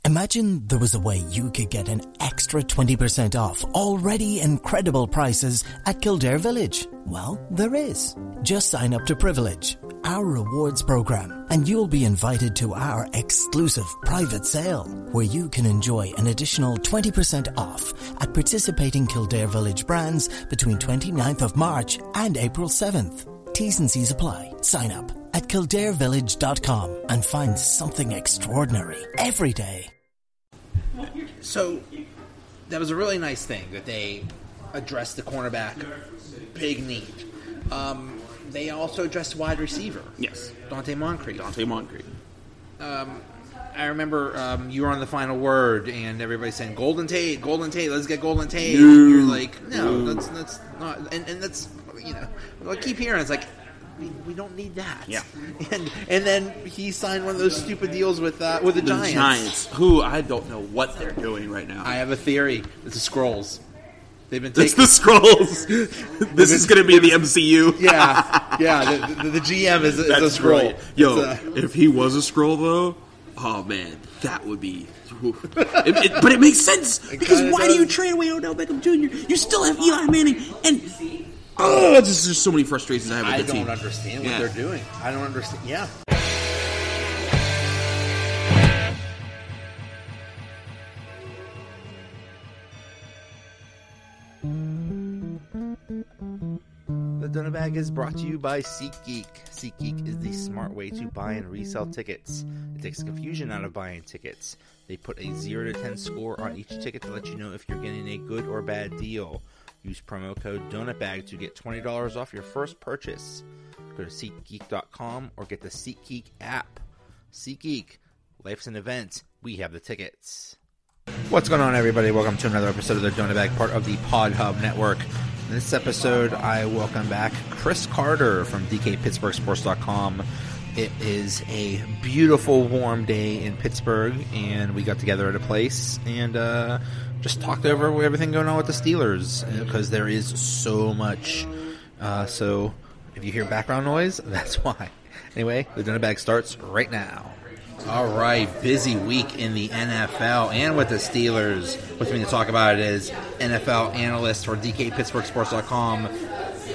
Imagine there was a way you could get an extra 20% off already incredible prices at Kildare Village. Well, there is. Just sign up to Privilege, our rewards program, and you'll be invited to our exclusive private sale, where you can enjoy an additional 20% off at participating Kildare Village brands between 29th of March and April 7th. T's and C's apply. Sign up at kildarevillage.com and find something extraordinary every day. So, that was a really nice thing that they addressed the cornerback big need. They also addressed wide receiver. Yes. Dante Moncrief. I remember you were on the final word, and everybody's saying, Golden Tate, let's get Golden Tate. No. And you're like, no, that's not. And that's, I keep hearing, it's like, we don't need that. Yeah. And then he signed one of those stupid deals with the Giants. Giants, who I don't know what they're doing right now. I have a theory. It's the Scrolls. They've been It's the Scrolls. This is going to be the MCU. Yeah. The GM is a Scroll. Brilliant. Yo, if he was a Scroll, though, oh, man, that would be... but it makes sense, because why do you trade away Odell Beckham Jr.? You still have Eli Manning, and... there's just so many frustrations I have with the team. I don't understand what they're doing. I don't understand. Yeah. The Donut Bag is brought to you by SeatGeek. SeatGeek is the smart way to buy and resell tickets. It takes confusion out of buying tickets. They put a 0 to 10 score on each ticket to let you know if you're getting a good or bad deal. Use promo code DONUTBAG to get $20 off your first purchase. Go to SeatGeek.com or get the SeatGeek app. SeatGeek, life's an event. We have the tickets. What's going on, everybody? Welcome to another episode of the Donut Bag, part of the Pod Hub Network. In this episode, I welcome back Chris Carter from DKPittsburghSports.com. It is a beautiful, warm day in Pittsburgh, and we got together at a place and just talked over everything going on with the Steelers, because there is so much. So if you hear background noise, that's why. Anyway, the Donut Bag starts right now. All right, busy week in the NFL and with the Steelers. With me to talk about it is NFL analyst for DKPittsburghSports.com,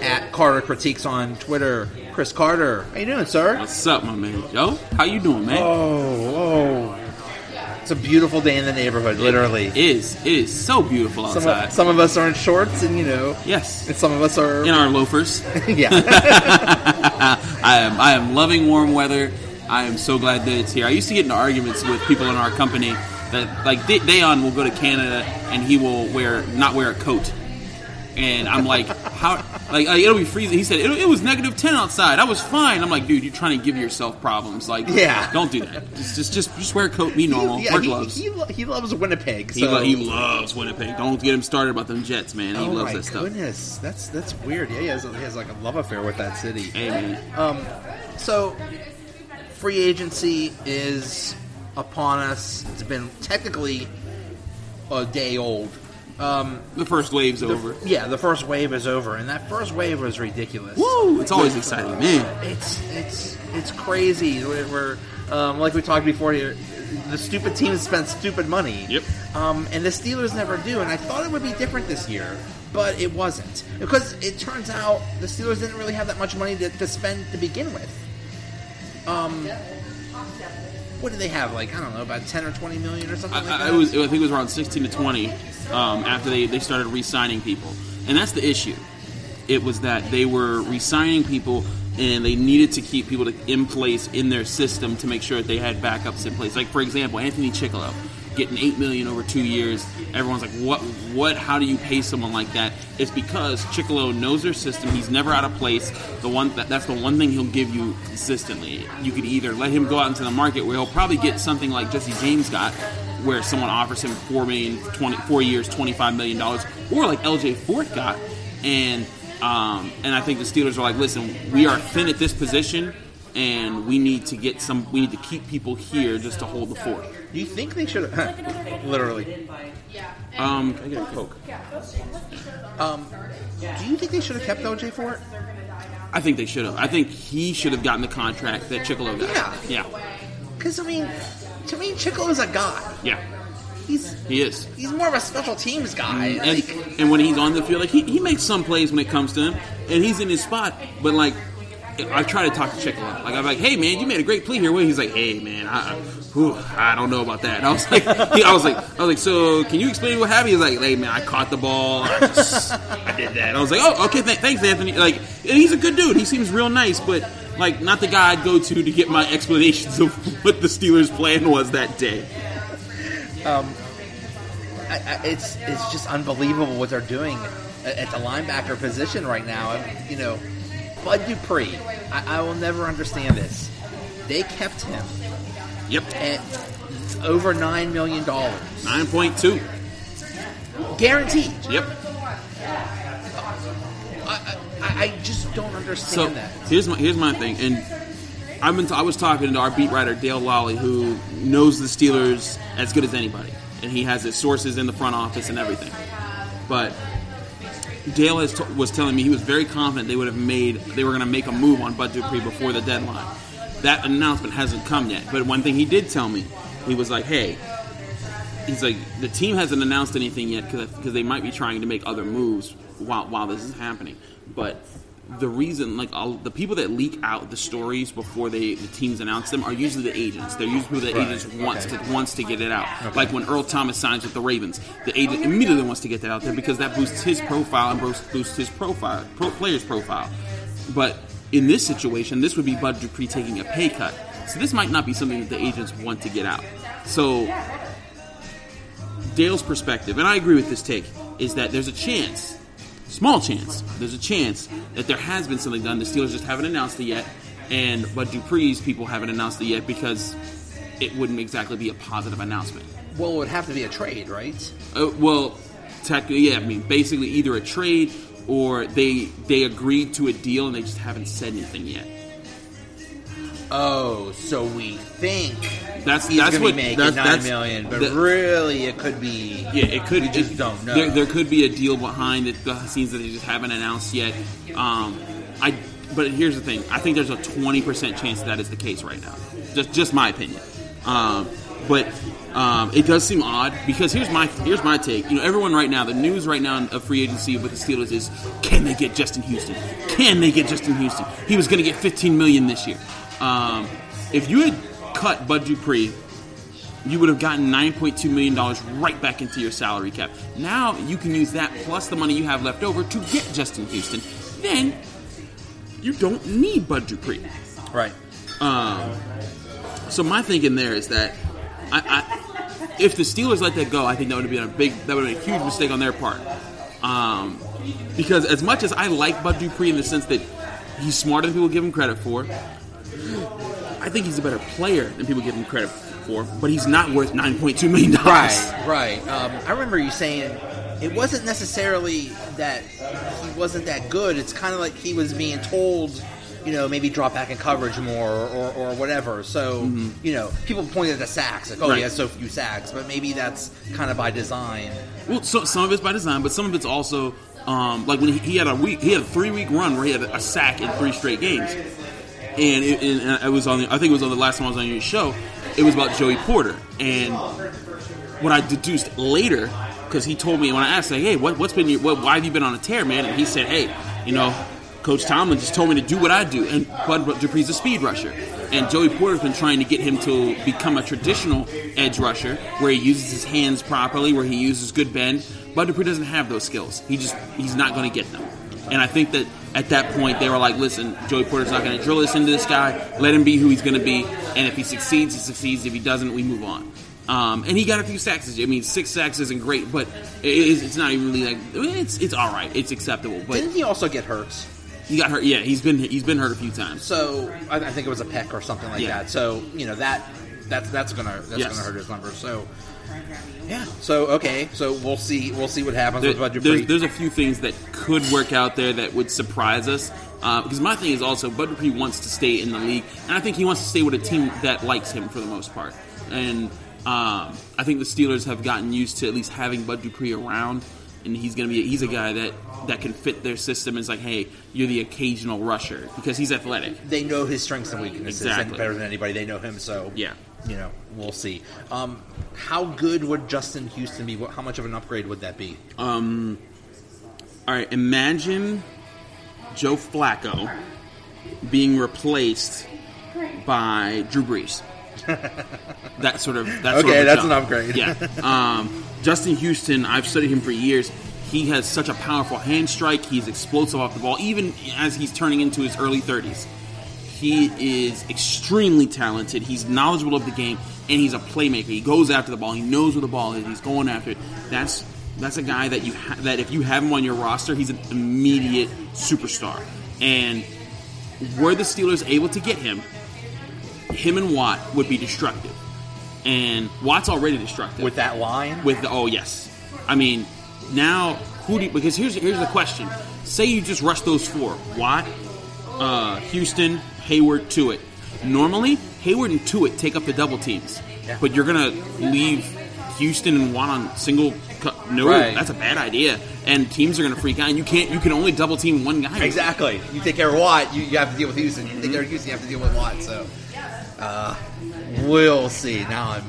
at Carter Critiques on Twitter, Chris Carter. How you doing, sir? What's up, my man? Yo, how you doing, man? Oh. It's a beautiful day in the neighborhood, literally. It is so beautiful outside. Some of us are in shorts, and yes, and some of us are in our loafers. Yeah. I am loving warm weather. I am so glad that it's here. I used to get into arguments with people in our company that, like, Dayon will go to Canada and he will not wear a coat. And I'm like, how? Like it'll be freezing. He said it was -10 outside. I was fine. I'm like, dude, you're trying to give yourself problems. Like, don't do that. Just wear a coat. Be normal. Wear gloves. He loves Winnipeg. So. He loves Winnipeg. Don't get him started about them Jets, man. He loves that stuff. Oh my goodness, that's weird. Yeah, he has like a love affair with that city. Hey, man. So free agency is upon us. It's been technically a day old. The first wave's over. Yeah, the first wave is over, and that first wave was ridiculous. Woo! It's always exciting, man. It's crazy. We're like we talked before here. The stupid teams spend stupid money. Yep. And the Steelers never do. And I thought it would be different this year, but it wasn't, because it turns out the Steelers didn't really have that much money to spend to begin with. What did they have? Like, I don't know, about 10 or 20 million or something like that? I think it was around 16 to 20 after they started re-signing people. And that's the issue. It was that they were re-signing people and they needed to keep people in place in their system to make sure that they had backups in place. Like, for example, Anthony Chickillo getting $8 million over 2 years. Everyone's like, what? How do you pay someone like that? It's because Chickillo knows their system. He's never out of place. That's the one thing he'll give you consistently. You could either let him go out into the market where he'll probably get something like Jesse James got, where someone offers him $4 years, $25 million, or like LJ Fort got. And I think the Steelers are like, listen, we are thin at this position, and we need to keep people here just to hold the fort. Do you think they should have... literally. Can I get a Coke? Do you think they should have kept OJ Fort? I think they should have. I think he should have gotten the contract that Chickillo got. Yeah. Because, I mean, to me, Chico is a guy. Yeah. He is. He's more of a special teams guy. And when he's on the field, like he makes some plays when it comes to him, and he's in his spot. But like, I try to talk to Chico. Like I'm like, hey man, you made a great play here. He's like, hey man, I don't know about that. And I was like, so can you explain what happened? He's like, hey man, I caught the ball. I did that. And I was like, oh okay, thanks Anthony. Like, and he's a good dude. He seems real nice, but like not the guy I'd go to get my explanations of what the Steelers' plan was that day. It's just unbelievable what they're doing at the linebacker position right now. You know, Bud Dupree, I will never understand this. They kept him. Yep. At over $9 million. 9.2. Guaranteed. Yep. I just don't understand that. Here's my thing, and I was talking to our beat writer Dale Lally, who knows the Steelers as good as anybody, and he has his sources in the front office and everything. But Dale was telling me he was very confident they were going to make a move on Bud Dupree before the deadline. That announcement hasn't come yet. But one thing he did tell me, he was like, hey, he's like, the team hasn't announced anything yet because they might be trying to make other moves while this is happening. But the reason, like, the people that leak out the stories before the teams announce them are usually the agents. They're usually the agents wants to get it out. Okay. Like when Earl Thomas signs with the Ravens, the agent immediately wants to get that out there because that boosts his profile and boosts his player's profile. But in this situation, this would be Bud Dupree taking a pay cut. So this might not be something that the agents want to get out. So Dale's perspective, and I agree with this take, is that there's a chance, small chance, there's a chance that there has been something done. The Steelers just haven't announced it yet, and Bud Dupree's people haven't announced it yet because it wouldn't exactly be a positive announcement. Well, it would have to be a trade, right? Well, technically, yeah. I mean, basically either a trade or they agreed to a deal and they just haven't said anything yet. Oh, so we think that's he's going to be making $9 million, but really it could be. Yeah, it could. We just don't know. There could be a deal behind the scenes that they just haven't announced yet. But here's the thing: I think there's a 20% chance that is the case right now. Just my opinion. But it does seem odd because here's my take. You know, everyone right now, the news right now of free agency with the Steelers is, can they get Justin Houston? Can they get Justin Houston? He was going to get $15 million this year. If you had cut Bud Dupree, you would have gotten $9.2 million right back into your salary cap. Now you can use that plus the money you have left over to get Justin Houston. Then you don't need Bud Dupree. Right. So my thinking there is that if the Steelers let that go, I think that would have been a huge mistake on their part. Because as much as I like Bud Dupree in the sense that he's smarter than people give him credit for, I think he's a better player than people give him credit for, but he's not worth $9.2 million. Right. I remember you saying it wasn't necessarily that he wasn't that good. It's kind of like he was being told, you know, maybe drop back in coverage more or whatever. So, you know, people pointed at the sacks, like, he has so few sacks, but maybe that's kind of by design. Well, so some of it's by design, but some of it's also like when he had a 3-week run where he had a sack in 3 straight games. And it was I think it was on the last time I was on your show. It was about Joey Porter, and what I deduced later, because he told me when I asked, like, hey, why have you been on a tear, man? And he said, hey, you know, Coach Tomlin just told me to do what I do, and Bud Dupree's a speed rusher, and Joey Porter's been trying to get him to become a traditional edge rusher, where he uses his hands properly, where he uses good bend. Bud Dupree doesn't have those skills. He's not going to get them. And I think that at that point, they were like, listen, Joey Porter's not going to drill this into this guy. Let him be who he's going to be. And if he succeeds, he succeeds. If he doesn't, we move on. And he got a few sacks. I mean, 6 sacks isn't great, but it's not even really like, it's all right. It's acceptable. But didn't he also get hurt? He got hurt. Yeah, he's been hurt a few times. So I think it was a pec or something like that. So, you know, that's gonna hurt his numbers. So yeah. So okay. So we'll see what happens with Bud Dupree. There's a few things that could work out there that would surprise us. Because my thing is also Bud Dupree wants to stay in the league, and I think he wants to stay with a team that likes him for the most part. And I think the Steelers have gotten used to at least having Bud Dupree around. and he's a guy that can fit their system. It's like, hey, you're the occasional rusher because he's athletic. They know his strengths and weaknesses Exactly. and better than anybody. They know him, so Yeah. We'll see. How good would Justin Houston be? How much of an upgrade would that be? All right, imagine Joe Flacco being replaced by Drew Brees. That's an upgrade. Yeah. Justin Houston, I've studied him for years. He has such a powerful hand strike. He's explosive off the ball, even as he's turning into his early 30s. He is extremely talented. He's knowledgeable of the game, and he's a playmaker. He goes after the ball. He knows where the ball is. He's going after it. That's a guy that that if you have him on your roster, he's an immediate superstar. And were the Steelers able to get him and Watt would be destructive. And Watt's already destructive. With that line? Yes. I mean, now, because here's the question. Say you just rush those four. Watt, Houston, Hayward, Tuitt. Normally, Hayward and Tuitt take up the double teams. Yeah. But you're going to leave Houston and Watt on single. No, right. That's a bad idea. And teams are going to freak out. And you can only double team one guy. Exactly. You take care of Watt, you have to deal with Houston. You take care of Houston, you have to deal with Watt. So, we'll see. That's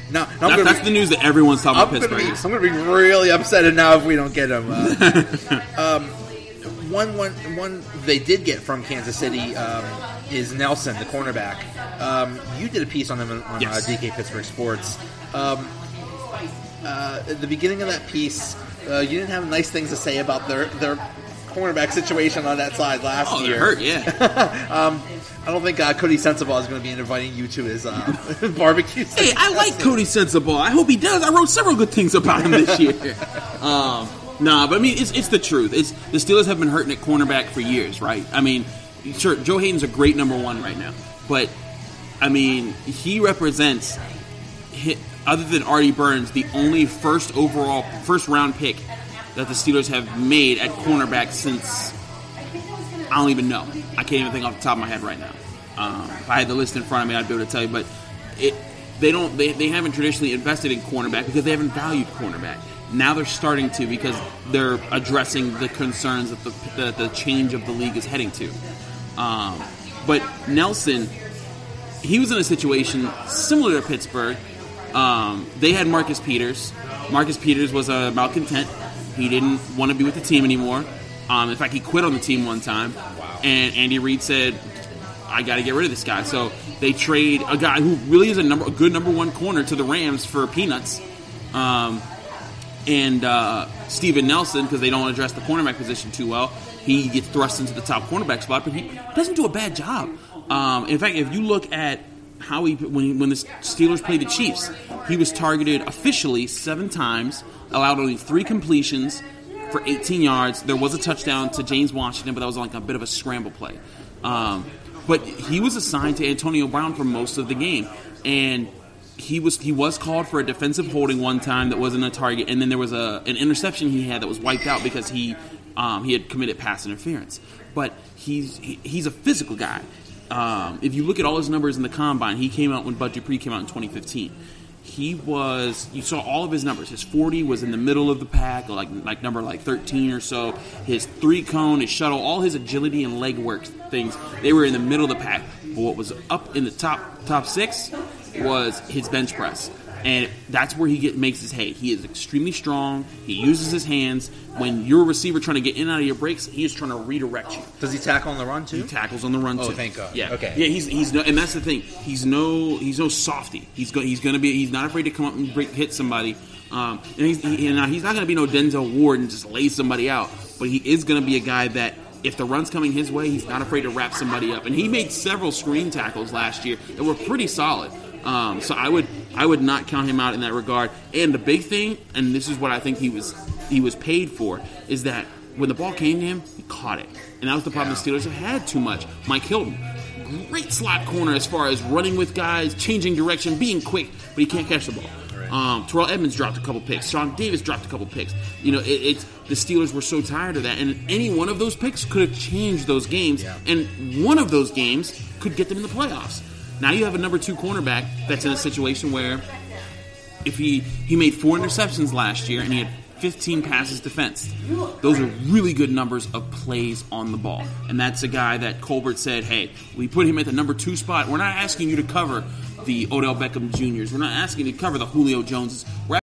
the news that everyone's talking about Pittsburgh. I'm going to be really upset now if we don't get him. One they did get from Kansas City is Nelson, the cornerback. You did a piece on him on Yes. DK Pittsburgh Sports. At the beginning of that piece, you didn't have nice things to say about their cornerback situation on that side last year. They're hurt, yeah. I don't think Cody Sensabaugh is going to be inviting you to his barbecue. Hey, I like Cody Sensabaugh. I hope he does. I wrote several good things about him this year. But I mean, it's the truth. The Steelers have been hurting at cornerback for years, right? I mean, sure, Joe Hayden's a great number one right now, but I mean, he represents, other than Artie Burns, the only first round pick that the Steelers have made at cornerback since, I don't even know. I can't even think off the top of my head right now. If I had the list in front of me, I'd be able to tell you. But they haven't traditionally invested in cornerback because they haven't valued cornerback. Now they're starting to because they're addressing the concerns that the change of the league is heading to. But Nelson, he was in a situation similar to Pittsburgh. They had Marcus Peters. Marcus Peters was a malcontent. He didn't want to be with the team anymore. In fact, he quit on the team one time. Wow. And Andy Reid said, I got to get rid of this guy. So they trade a guy who really is a good number one corner to the Rams for peanuts. And Steven Nelson, because they don't address the cornerback position too well, he gets thrust into the top cornerback spot, but he doesn't do a bad job. In fact, if you look at how when the Steelers played the Chiefs, he was targeted officially 7 times, allowed only 3 completions for 18 yards. There was a touchdown to James Washington, but that was like a bit of a scramble play. But he was assigned to Antonio Brown for most of the game, and he was called for a defensive holding one time that wasn't a target, and then there was an interception he had that was wiped out because he had committed pass interference. But he's a physical guy. If you look at all his numbers in the combine, he came out when Bud Dupree came out in 2015. You saw all of his numbers. His 40 was in the middle of the pack, like number 13 or so. His 3-cone, his shuttle, all his agility and leg work things, they were in the middle of the pack. But what was up in the top 6 was his bench press. And that's where he makes his hay. He is extremely strong. He uses his hands. When you're a receiver trying to get in and out of your breaks, he is trying to redirect you. Does he tackle on the run too? He tackles on the run too. Oh, thank God. Yeah. Okay. Yeah, he's no, and that's the thing. He's no softy. He's not afraid to come up and hit somebody. And he's not going to be no Denzel Ward and just lay somebody out. But he is going to be a guy that, if the run's coming his way, he's not afraid to wrap somebody up. And he made several screen tackles last year that were pretty solid. So I would not count him out in that regard. And the big thing, and this is what I think he was paid for, is that when the ball came to him, he caught it. And that was the problem the Steelers have had too much. Mike Hilton, great slot corner as far as running with guys, changing direction, being quick, but he can't catch the ball. Right. Terrell Edmonds dropped a couple picks. Sean Davis dropped a couple picks. The Steelers were so tired of that, and any one of those picks could have changed those games, and one of those games could get them in the playoffs. Now you have a number 2 cornerback that's in a situation where if he made 4 interceptions last year and he had 15 passes defensed. Those are really good numbers of plays on the ball. And that's a guy that Colbert said, hey, we put him at the number 2 spot. We're not asking you to cover the Odell Beckham Jr.'s. We're not asking you to cover the Julio Joneses. We're